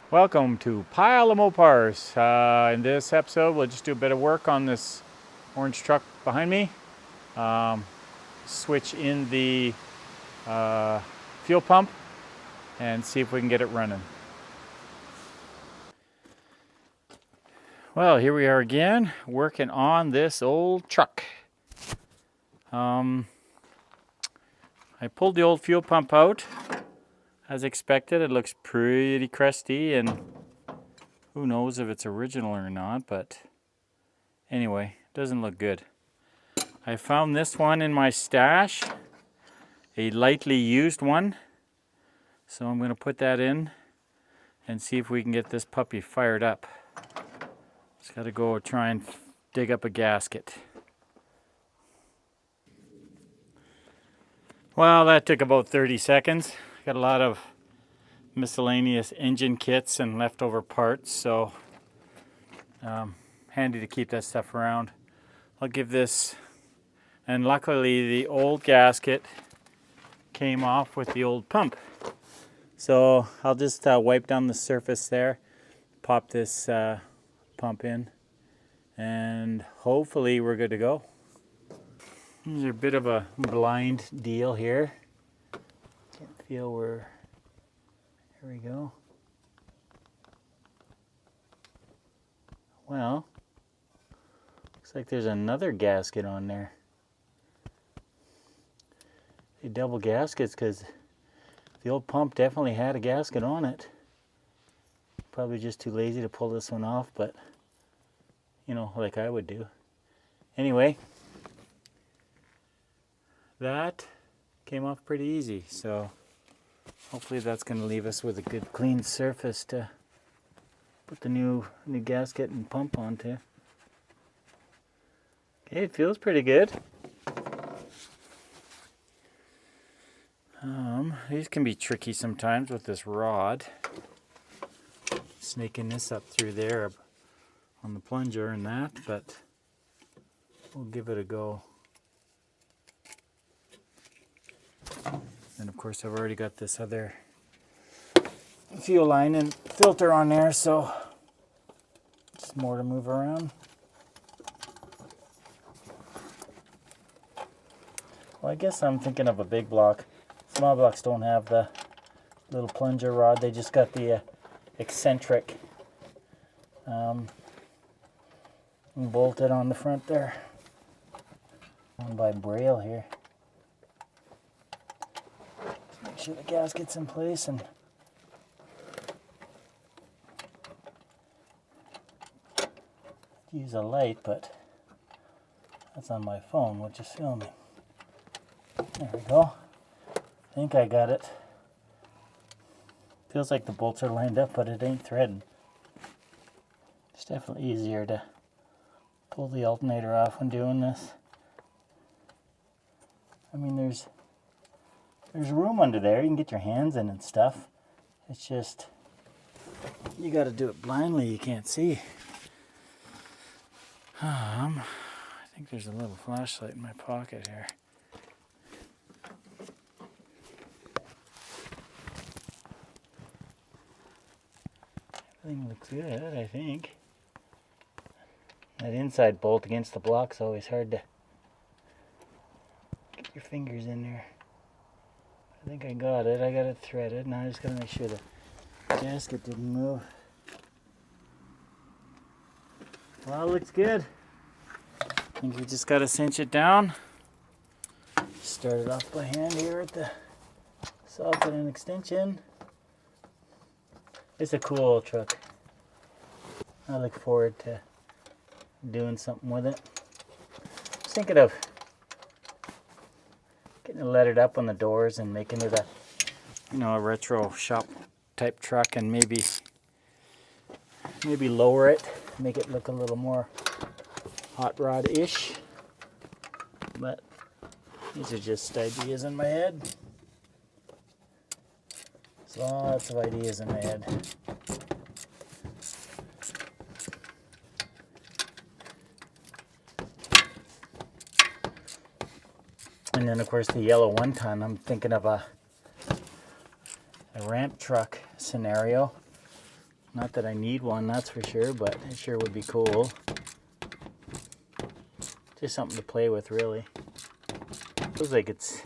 Welcome to Pile of Mopars. In this episode, we'll just do a bit of work on this orange truck behind me. Switch in the fuel pump and see if we can get it running. Well, here we are again, working on this old truck. I pulled the old fuel pump out. As expected, it looks pretty crusty, and who knows if it's original or not, but anyway, it doesn't look good. I found this one in my stash, a lightly used one, so I'm going to put that in and see if we can get this puppy fired up. Just got to go try and dig up a gasket. Well, that took about 30 seconds. Got a lot of miscellaneous engine kits and leftover parts, so handy to keep that stuff around. I'll give this, and luckily the old gasket came off with the old pump. So I'll just wipe down the surface there, pop this pump in, and hopefully we're good to go. There's a bit of a blind deal here. Can't feel where, here we go. Well, looks like there's another gasket on there. They double gaskets because the old pump definitely had a gasket on it. Probably just too lazy to pull this one off, but you know, like I would do. Anyway, that came off pretty easy, so hopefully that's going to leave us with a good clean surface to put the new gasket and pump onto. Okay, it feels pretty good. These can be tricky sometimes with this rod. Snaking this up through there on the plunger and that, but we'll give it a go. And of course I've already got this other fuel line and filter on there, so just more to move around. Well, I guess I'm thinking of a big block. Small blocks don't have the little plunger rod, they just got the eccentric bolted on the front there. One by Braille here. Just make sure the gasket's in place and use a light, but that's on my phone, which is filming. There we go. I think I got it. Feels like the bolts are lined up, but it ain't threading. It's definitely easier to pull the alternator off when doing this. I mean, there's room under there. You can get your hands in and stuff. It's just, you got to do it blindly. You can't see. I think there's a little flashlight in my pocket here. Everything looks good, I think. That inside bolt against the block's always hard to get your fingers in there. I think I got it. I got it threaded. Now I just gotta make sure the gasket didn't move. Well, it looks good. I think we just gotta cinch it down. Start it off by hand here at the socket and extension. It's a cool old truck. I look forward to doing something with it. Just thinking of getting it lettered up on the doors and making it a, you know, a retro shop type truck, and maybe lower it, make it look a little more hot rod-ish. But these are just ideas in my head. There's lots of ideas in my head. And then of course the yellow 1-ton, I'm thinking of a ramp truck scenario. Not that I need one, that's for sure, but it sure would be cool. Just something to play with, really. Feels like it's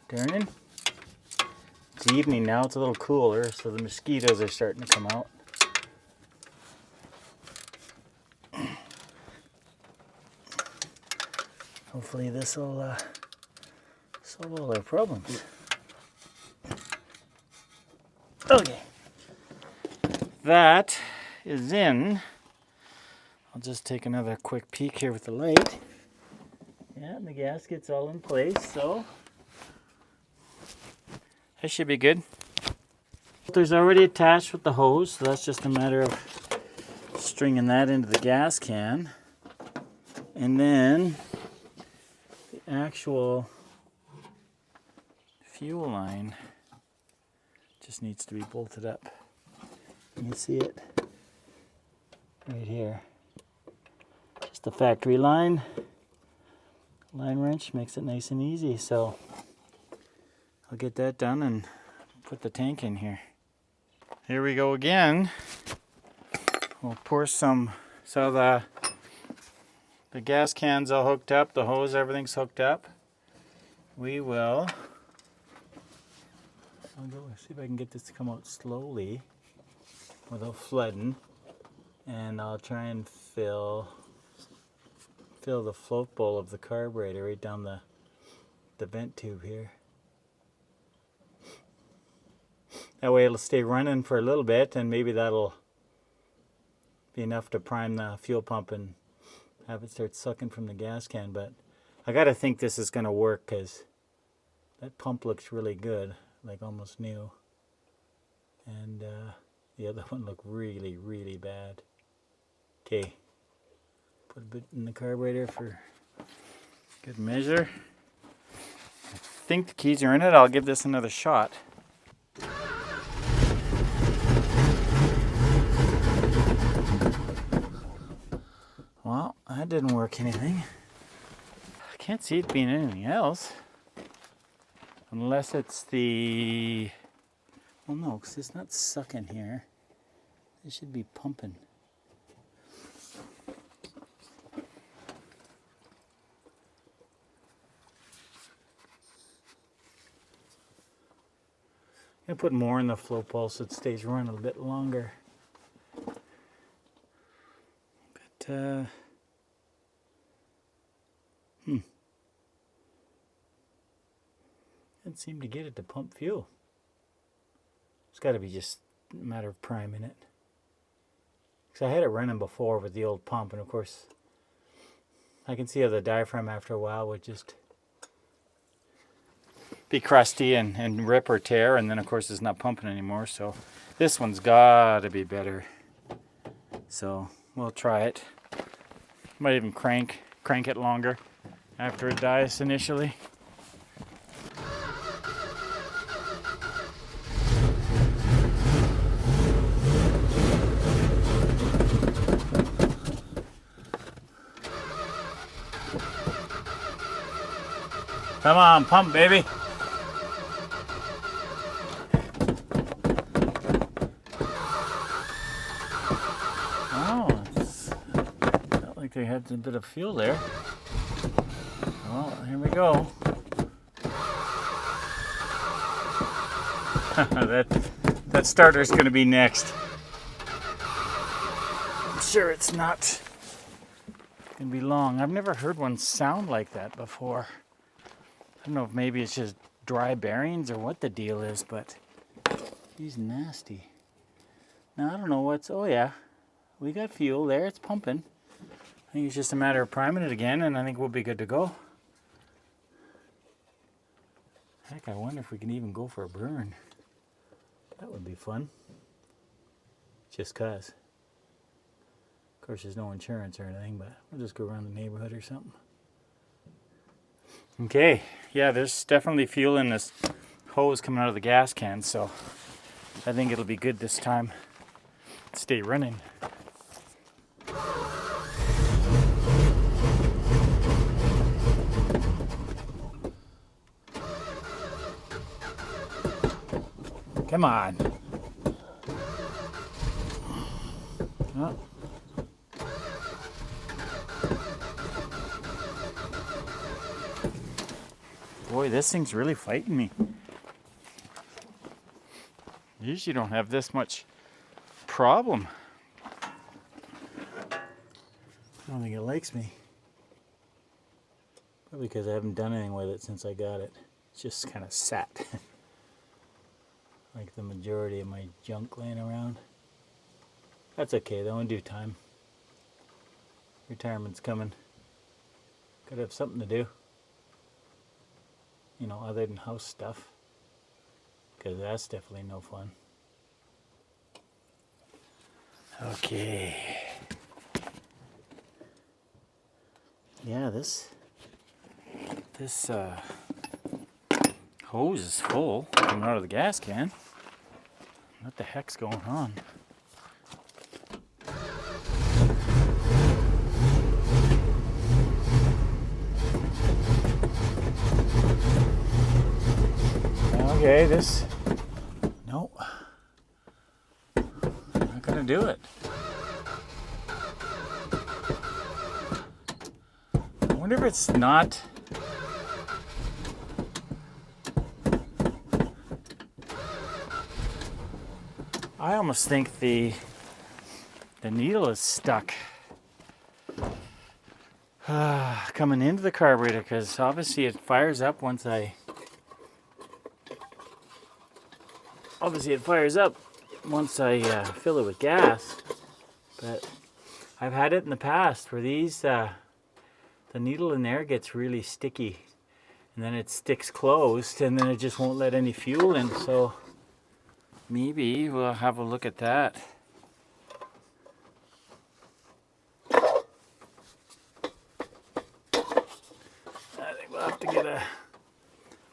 turning. It's evening now, it's a little cooler, so the mosquitoes are starting to come out. Hopefully this will solve all our problems. Okay. That is in. I'll just take another quick peek here with the light. Yeah, and the gasket's all in place, so that should be good. Filter's already attached with the hose, so that's just a matter of stringing that into the gas can. And then the actual fuel line just needs to be bolted up. You see it right here. Just the factory line. Line wrench makes it nice and easy, so I'll get that done and put the tank in here. Here we go again. We'll pour some, so the gas can's all hooked up, the hose, everything's hooked up. We will, I'll go see if I can get this to come out slowly without flooding, and I'll try and fill the float bowl of the carburetor right down the vent tube here. That way it'll stay running for a little bit, and maybe that'll be enough to prime the fuel pump and have it start sucking from the gas can. But I gotta think this is gonna work, because that pump looks really good, like almost new, and the other one looked really, really bad. Okay, put a bit in the carburetor for good measure. I think the keys are in it. I'll give this another shot. Well, that didn't work anything. I can't see it being anything else. Unless it's the... Well, no, because it's not sucking here. It should be pumping. I'm going to put more in the flow pulse so it stays running a bit longer. But, Can't seem to get it to pump fuel. It's got to be just a matter of priming it. Because I had it running before with the old pump, and of course, I can see how the diaphragm after a while would just be crusty and rip or tear, and then of course it's not pumping anymore. So this one's got to be better. So we'll try it. Might even crank it longer after it dies initially. Come on, pump, baby. Oh, it's felt like they had a bit of fuel there. Well, here we go. that starter's going to be next. I'm sure it's not going to be long. I've never heard one sound like that before. I don't know if maybe it's just dry bearings or what the deal is, but he's nasty. Now I don't know what's, oh yeah, we got fuel there, it's pumping. I think it's just a matter of priming it again, and I think we'll be good to go. Heck, I wonder if we can even go for a burn. That would be fun. Just cause. Of course there's no insurance or anything, but we'll just go around the neighborhood or something. Okay, yeah, there's definitely fuel in this hose coming out of the gas can, so I think it'll be good this time. Stay running. Come on. Oh. Boy, this thing's really fighting me. Usually don't have this much problem. I don't think it likes me. Probably because I haven't done anything with it since I got it. It's just kind of sat. Like the majority of my junk laying around. That's okay though, in due time. Retirement's coming. Gotta have something to do. You know, other than house stuff. Because that's definitely no fun. Okay. Yeah, this hose is full coming out of the gas can. What the heck's going on? Okay, no, not gonna do it. I wonder if it's not. I almost think the needle is stuck coming into the carburetor, because obviously it fires up once I. Obviously it fires up once I fill it with gas, but I've had it in the past where these the needle in there gets really sticky, and then it sticks closed, and then it just won't let any fuel in. So maybe we'll have a look at that. I think we'll have to get a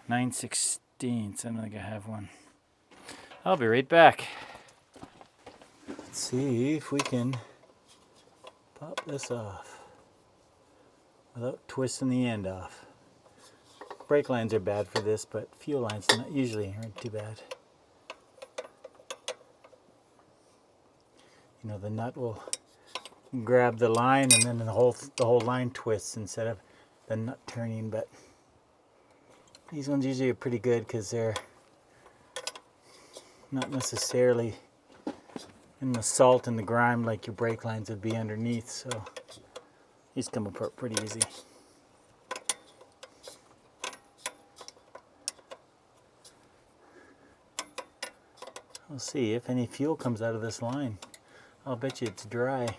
9/16. I don't think I have one. I'll be right back. Let's see if we can pop this off without twisting the end off. Brake lines are bad for this, but fuel lines usually aren't too bad. You know, the nut will grab the line, and then the whole line twists instead of the nut turning. But these ones usually are pretty good because they're not necessarily in the salt and the grime like your brake lines would be underneath, so these come apart pretty easy. We'll see if any fuel comes out of this line. I'll bet you it's dry.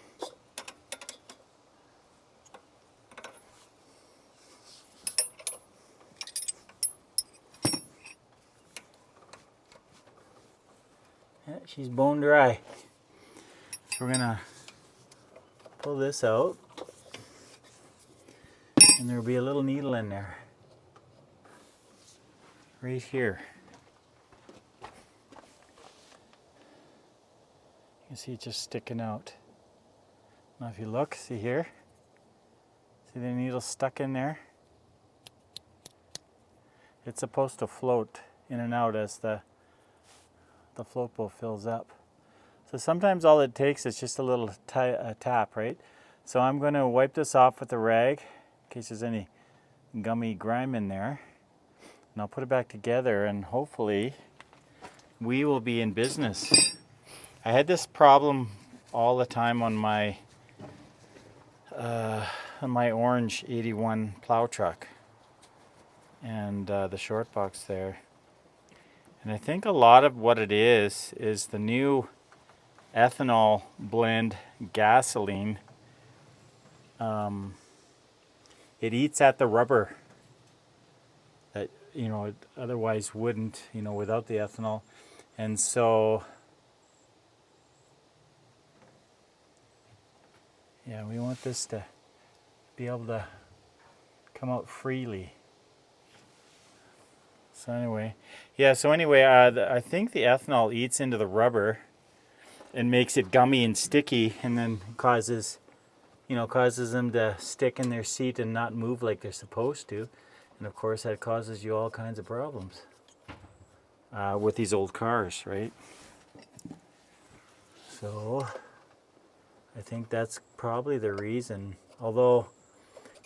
Yeah, she's bone dry. So we're gonna pull this out, and there'll be a little needle in there, right here. You can see it just sticking out. Now if you look, see here? See the needle stuck in there? It's supposed to float in and out as the float bowl fills up. So sometimes all it takes is just a little tap, right? So I'm going to wipe this off with a rag in case there's any gummy grime in there. And I'll put it back together, and hopefully we will be in business. I had this problem all the time on my orange 81 plow truck and the short box there. And I think a lot of what it is the new ethanol blend gasoline. It eats at the rubber that, you know, it otherwise wouldn't, you know, without the ethanol. And so, yeah, we want this to be able to come out freely. So anyway, I think the ethanol eats into the rubber and makes it gummy and sticky, and then causes them to stick in their seat and not move like they're supposed to. And of course that causes you all kinds of problems with these old cars, right? So I think that's probably the reason. Although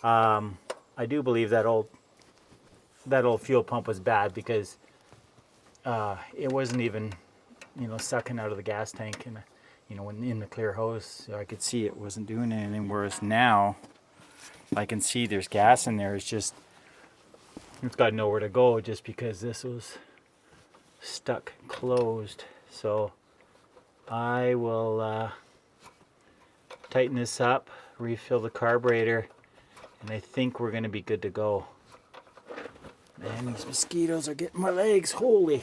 I do believe that old fuel pump was bad because it wasn't even, sucking out of the gas tank, and when in the clear hose, so I could see it wasn't doing anything. Whereas now I can see there's gas in there. It's got nowhere to go just because this was stuck closed. So I will tighten this up, refill the carburetor, and I think we're going to be good to go. Man, these mosquitoes are getting my legs. Holy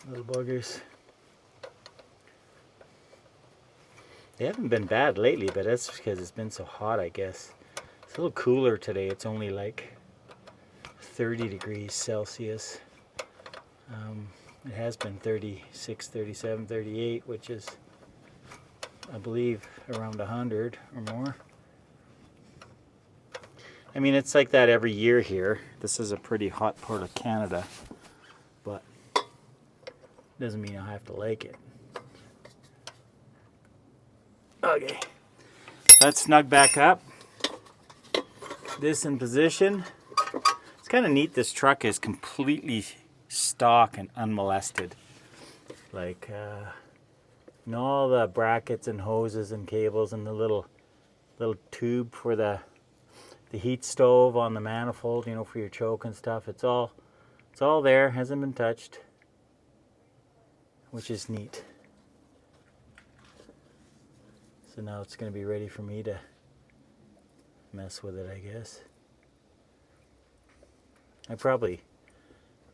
little buggers. They haven't been bad lately, but that's because it's been so hot, I guess. It's a little cooler today. It's only like 30 degrees Celsius. It has been 36, 37, 38, which is, I believe, around 100 or more. I mean, it's like that every year here. This is a pretty hot part of Canada, but doesn't mean I have to like it. Okay, that's snug back up. This in position. It's kind of neat. This truck is completely stock and unmolested. Like, all the brackets and hoses and cables and the little tube for the heat stove on the manifold, for your choke and stuff. It's all there. Hasn't been touched, which is neat. So now it's going to be ready for me to mess with it, I guess. I probably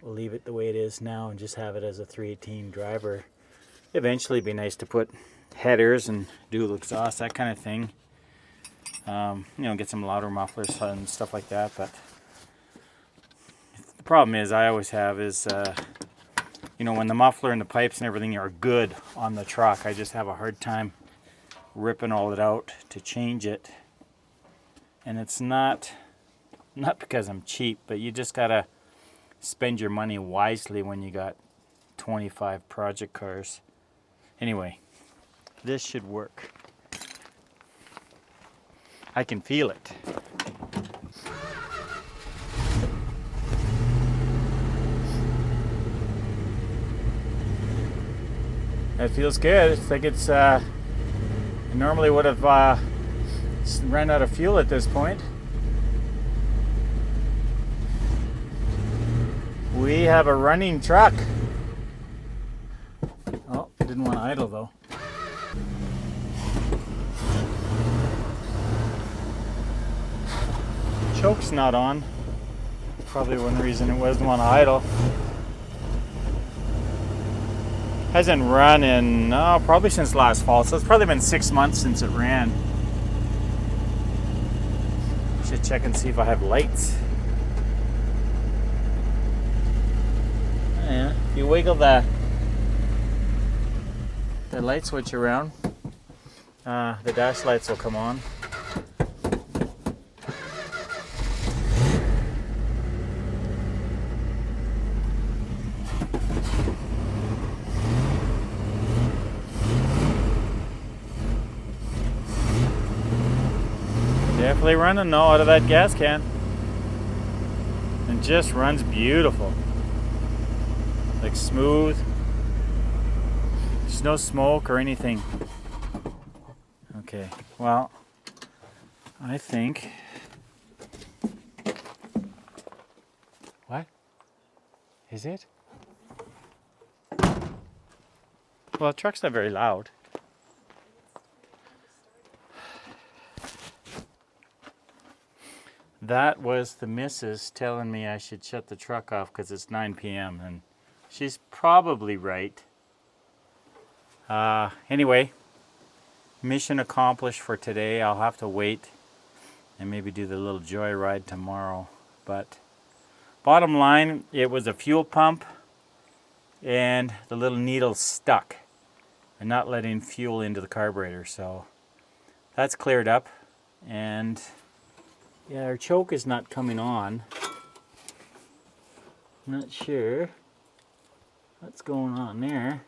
will leave it the way it is now and just have it as a 318 driver. Eventually it'd be nice to put headers and dual exhaust, that kind of thing. Get some louder mufflers and stuff like that. But the problem is I always have is, when the muffler and the pipes and everything are good on the truck, I just have a hard time ripping all it out to change it. And it's not because I'm cheap, but you just gotta spend your money wisely when you got 25 project cars. Anyway, this should work. I can feel it. It feels good. It's like it's I normally would have ran out of fuel at this point. We have a running truck. Oh, didn't want to idle though. Choke's not on. Probably one reason it wasn't want to idle. Hasn't run in probably since last fall, so it's probably been 6 months since it ran. Should check and see if I have lights. Yeah, if you wiggle the light switch around, the dash lights will come on. Definitely running though out of that gas can. And just runs beautiful. Like smooth. There's no smoke or anything. Okay, well, I think. What? Is it? Well, the truck's not very loud. That was the missus telling me I should shut the truck off because it's 9 p.m. and she's probably right. Anyway, mission accomplished for today. I'll have to wait and maybe do the little joyride tomorrow. But bottom line, it was a fuel pump and the little needle stuck and not letting fuel into the carburetor. So that's cleared up. And yeah, our choke is not coming on. Not sure what's going on there.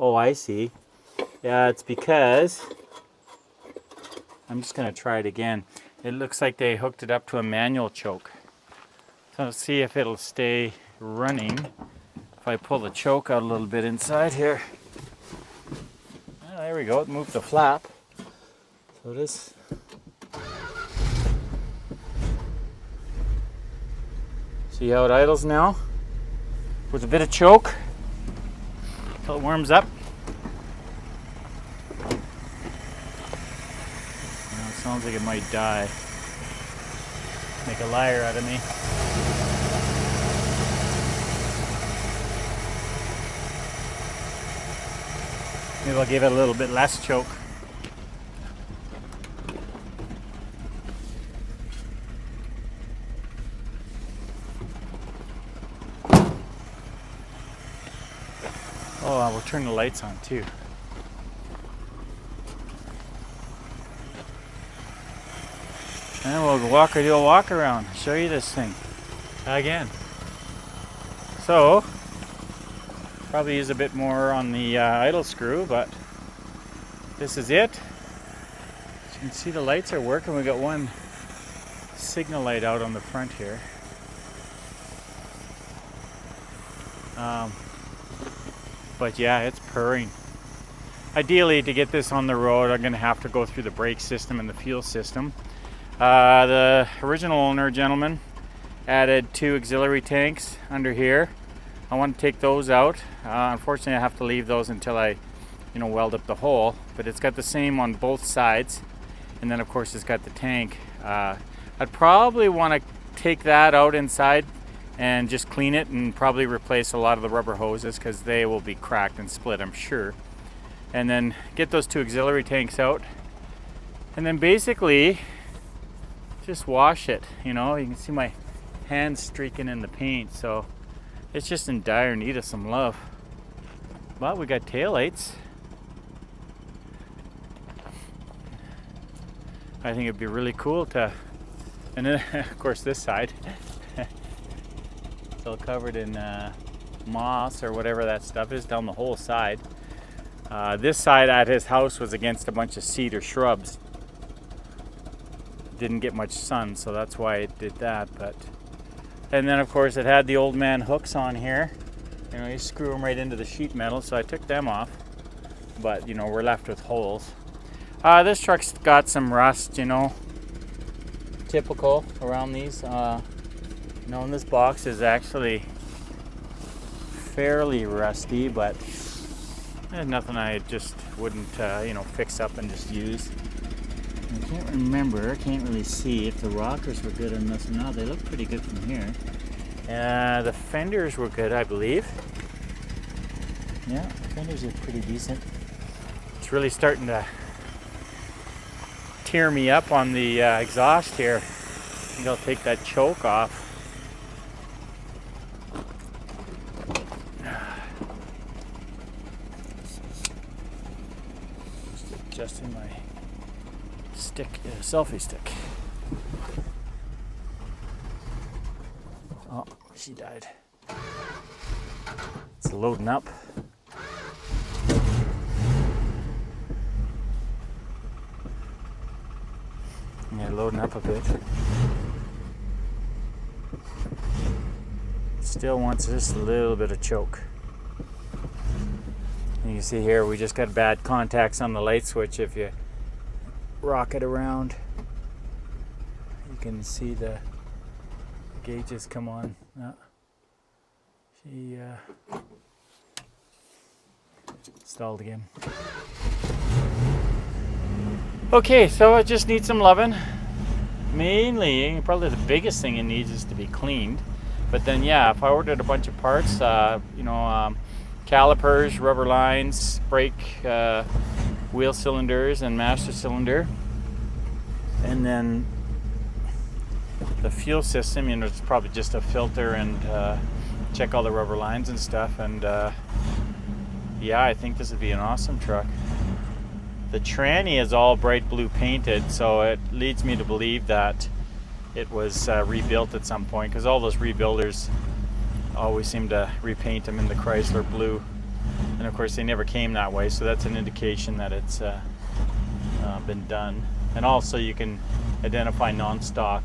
Oh, I see. Yeah, it's because, I'm just going to try it again. It looks like they hooked it up to a manual choke. So let's see if it'll stay running. If I pull the choke out a little bit inside here. Oh, there we go, it moved the flap. So this, see how it idles now? With a bit of choke, until it warms up. Now it sounds like it might die. Make a liar out of me. Maybe I'll give it a little bit less choke. Oh, we'll turn the lights on too. And we'll do a walk around, show you this thing again. So, probably use a bit more on the idle screw, but this is it. As you can see, the lights are working. We got one signal light out on the front here. But yeah, it's purring. Ideally, to get this on the road, I'm going to have to go through the brake system and the fuel system. The original owner, gentleman, added 2 auxiliary tanks under here. I want to take those out. Unfortunately, I have to leave those until I, weld up the hole. But it's got the same on both sides, and then of course it's got the tank. I'd probably want to take that out inside and just clean it and probably replace a lot of the rubber hoses because they will be cracked and split, I'm sure. And then get those 2 auxiliary tanks out, and then basically just wash it. You can see my hands streaking in the paint, so it's just in dire need of some love. But we got taillights. I think it'd be really cool to, and then of course this side, it's all covered in moss or whatever that stuff is down the whole side. This side at his house was against a bunch of cedar shrubs. Didn't get much sun, so that's why it did that. And then of course it had the old man hooks on here. You screw them right into the sheet metal, so I took them off. But we're left with holes. This truck's got some rust, typical around these. And this box is actually fairly rusty, but there's nothing I just wouldn't, fix up and just use. I can't remember, can't really see if the rockers were good on this or not. They look pretty good from here. The fenders were good, I believe. Yeah, the fenders are pretty decent. It's really starting to tear me up on the exhaust here. I think I'll take that choke off. Just adjusting my stick, selfie stick. Oh, she died. It's loading up. Yeah, loading up a bit. Still wants just a little bit of choke. And you can see here we just got bad contacts on the light switch. If you rock it around, you can see the gauges come on. She stalled again. Okay, so it just needs some loving. Mainly, probably the biggest thing it needs is to be cleaned. But then, yeah, if I ordered a bunch of parts, calipers, rubber lines, brake, wheel cylinders, and master cylinder, and then the fuel system, it's probably just a filter and check all the rubber lines and stuff. And yeah, I think this would be an awesome truck. The tranny is all bright blue painted, so it leads me to believe that it was rebuilt at some point, because all those rebuilders always seem to repaint them in the Chrysler blue. And And of course they never came that way, so that's an indication that it's been done. And also you can identify non-stock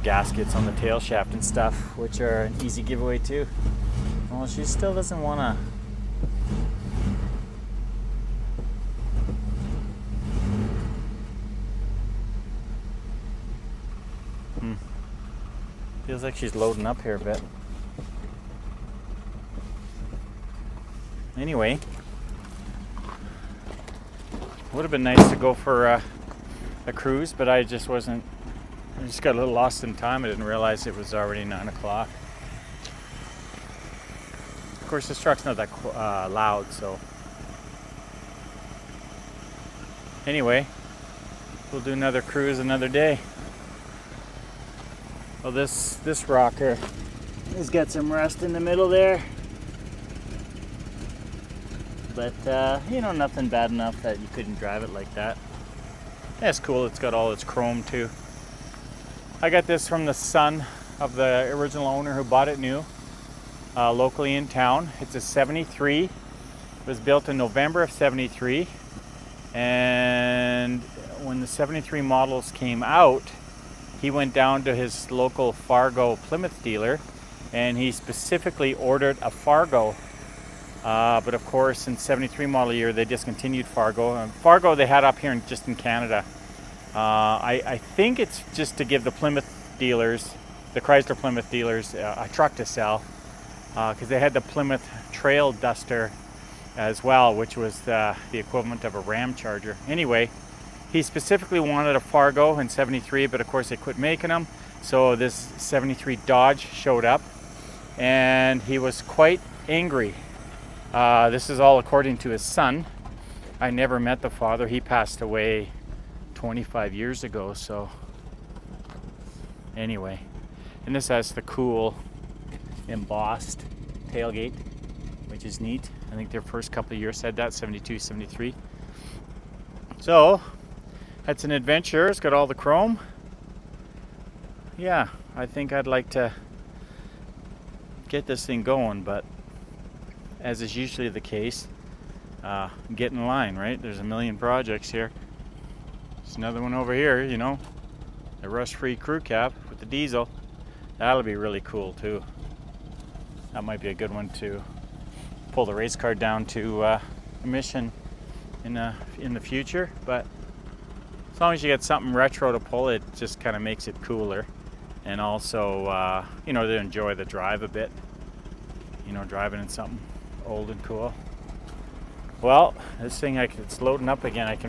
gaskets on the tail shaft and stuff, which are an easy giveaway too. Well, she still doesn't want to. Feels like she's loading up here a bit. Anyway, would have been nice to go for a cruise, but I just got a little lost in time. I didn't realize it was already 9 o'clock. Of course, this truck's not that loud, so. Anyway, we'll do another cruise another day. Well, this rocker has got some rust in the middle there. But, nothing bad enough that you couldn't drive it like that. That's cool. It's got all its chrome too. I got this from the son of the original owner who bought it new, locally in town. It's a 73. It was built in November of 73. And when the 73 models came out, he went down to his local Fargo Plymouth dealer and he specifically ordered a Fargo. But of course, in 73 model year, they discontinued Fargo. Fargo they had up here just in Canada. I think it's just to give the Plymouth dealers, the Chrysler Plymouth dealers, a truck to sell, because they had the Plymouth Trail Duster as well, which was the equivalent of a Ram Charger. Anyway, he specifically wanted a Fargo in 73, but of course they quit making them. So this 73 Dodge showed up, and he was quite angry. This is all according to his son. I never met the father. He passed away 25 years ago, so anyway. And this has the cool embossed tailgate, which is neat. I think their first couple of years had that, 72, 73. So, that's an adventure. It's got all the chrome. Yeah, I think I'd like to get this thing going, but as is usually the case, get in line, right? There's a million projects here. There's another one over here, the rust-free crew cab with the diesel. That'll be really cool too. That might be a good one to pull the race car down to emission in the future. But as long as you get something retro to pull, it just kind of makes it cooler, and also to enjoy the drive a bit. Driving in something old and cool. Well, this thing, it's loading up again. It's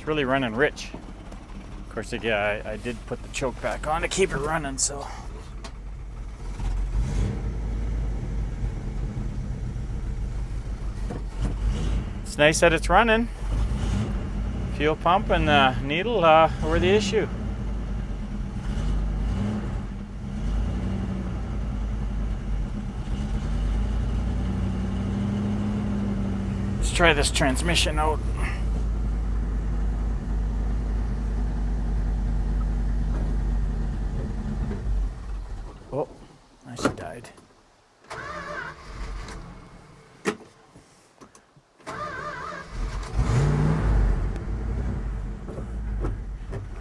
really running rich. Of course, yeah, I did put the choke back on to keep it running, so. It's nice that it's running. Fuel pump and the needle were the issue. Let's try this transmission out. Oh, she died.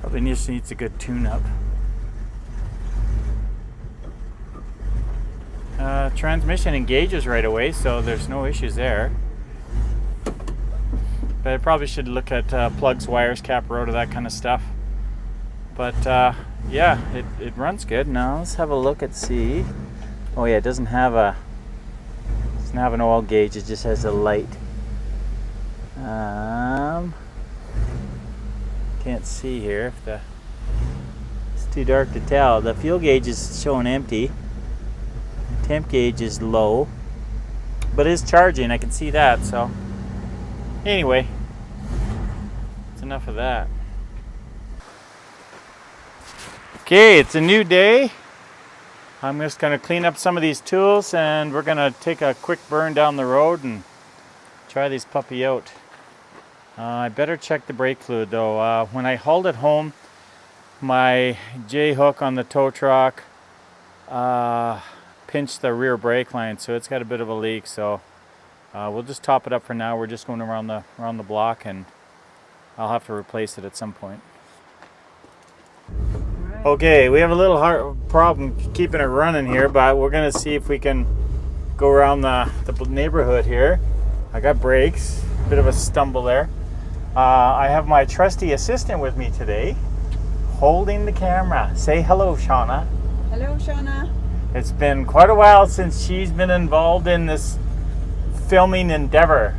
Probably just needs a good tune-up. Transmission engages right away, so there's no issues there. But I probably should look at plugs, wires, cap, rotor, that kind of stuff. But yeah, it runs good. Now let's have a look and see. Oh yeah, it doesn't have an oil gauge. It just has a light. Can't see here if it's too dark to tell. The fuel gauge is showing empty. The temp gauge is low, but it is charging. I can see that. So anyway, that's enough of that. Okay, it's a new day. I'm just going to clean up some of these tools, and we're going to take a quick burn down the road and try these puppy out. I better check the brake fluid though. When I hauled it home, my J-hook on the tow truck pinched the rear brake line, so it's got a bit of a leak. So we'll just top it up for now. We're just going around the block, and I'll have to replace it at some point. Right. Okay, we have a little hard problem keeping it running here, but we're gonna see if we can go around the neighborhood here. I got brakes, a bit of a stumble there. I have my trusty assistant with me today, holding the camera. Say hello, Shauna. Hello, Shauna. It's been quite a while since she's been involved in this filming endeavor.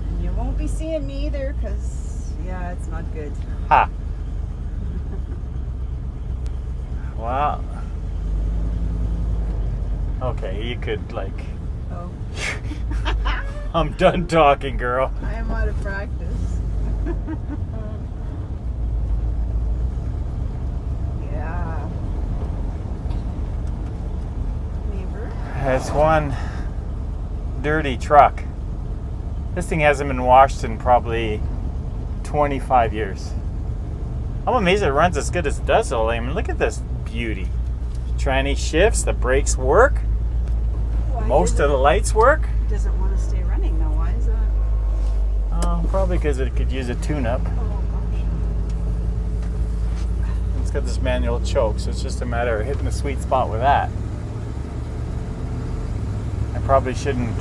And you won't be seeing me either, because, yeah, it's not good. Ha. Wow. Okay, you could, like... Oh. I'm done talking, girl. I am out of practice. Yeah. Neighbor? It's one dirty truck. This thing hasn't been washed in probably 25 years. I'm amazed it runs as good as it does, though. I mean, look at this beauty. Tranny shifts, the brakes work. Most of the lights work. Doesn't want to stay running though. Why is that? Probably because it could use a tune-up. Oh gosh. It's got this manual choke, so it's just a matter of hitting the sweet spot with that. I probably shouldn't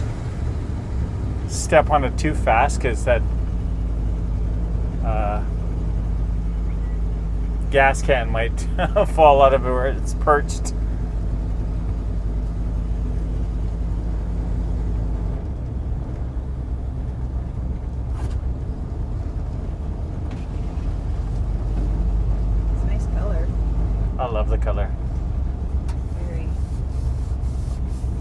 step on it too fast, because that gas can might fall out of it where it's perched. I love the color. Very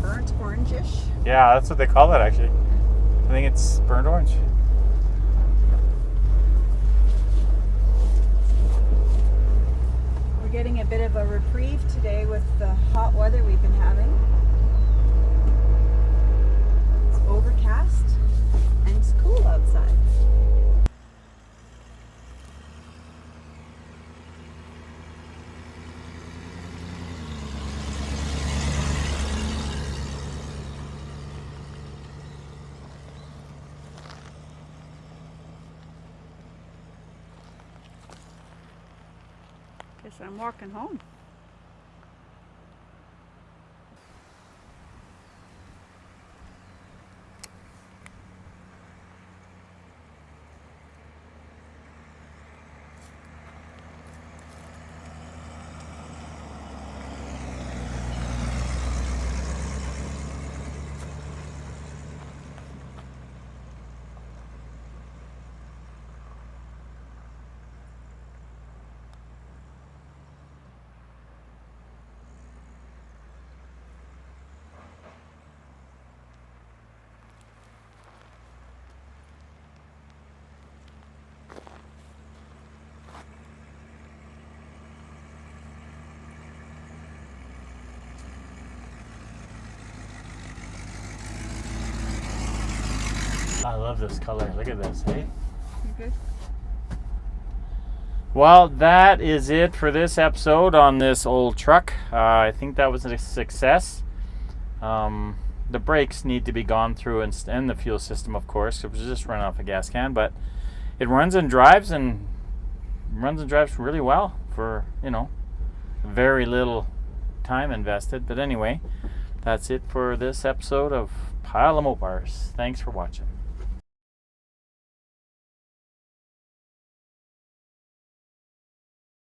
burnt orangish. Yeah, that's what they call it, actually. I think it's burnt orange. We're getting a bit of a reprieve today with the hot weather we've been having. It's overcast and it's cool outside. Guess I'm walking home. I love this color. Look at this, hey? You good? Well, that is it for this episode on this old truck. I think that was a success. The brakes need to be gone through, and the fuel system, of course. It was just running off a gas can, but it runs and drives really well for, very little time invested. But anyway, that's it for this episode of Pile of Mopars. Thanks for watching.